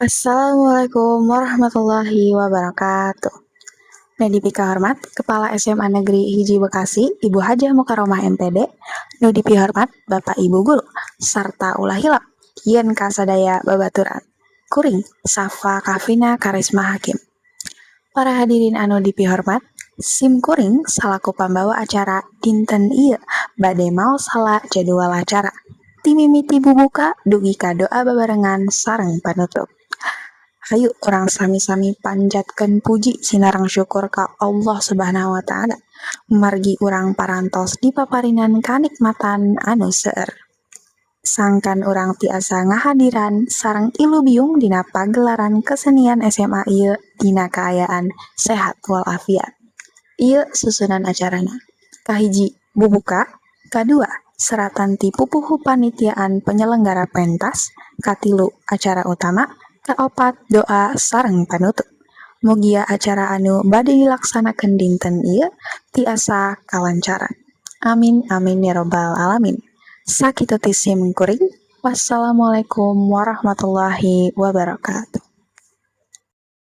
Assalamualaikum warahmatullahi wabarakatuh. Nadi Hormat, Kepala SMA Negeri Hiji Bekasi, Ibu Hajah Mukaromah MPD, Nudi Hormat, Bapak Ibu Guru, serta ulah hilap, yen kasadaya babaturan. Kuring, Safa Kavina Karisma Hakim. Para hadirin anu dipihormat, Sim Kuring salaku pambawa acara dinten ieu bade maos heula jadwal acara. Timimiti bubuka dugi ka doa babarengan sareng panutup. Hayu orang sami-sami panjatkeun puji sinareng syukur ka Allah Subhanahu wa taala. Margi urang parantos dipaparinan kanikmatan anu seueur. Sangkan urang tiasa ngahadiran sareng ilubiung dina pagelaran kesenian SMA ieu dina kaayaan sehat walafiat. Ieu susunan acarana. Kahiji, bubuka. Kadua, seratan ti pupuhu panitiaan penyelenggara pentas. Katilu, acara utama. Kaopat, doa sareng panutup. Mugia acara anu bade dilaksanakeun dinten ieu tiasa kalancaran. Amin amin ya robbal alamin. Sakitu ti Sim Kuring. Wassalamualaikum warahmatullahi wabarakatuh.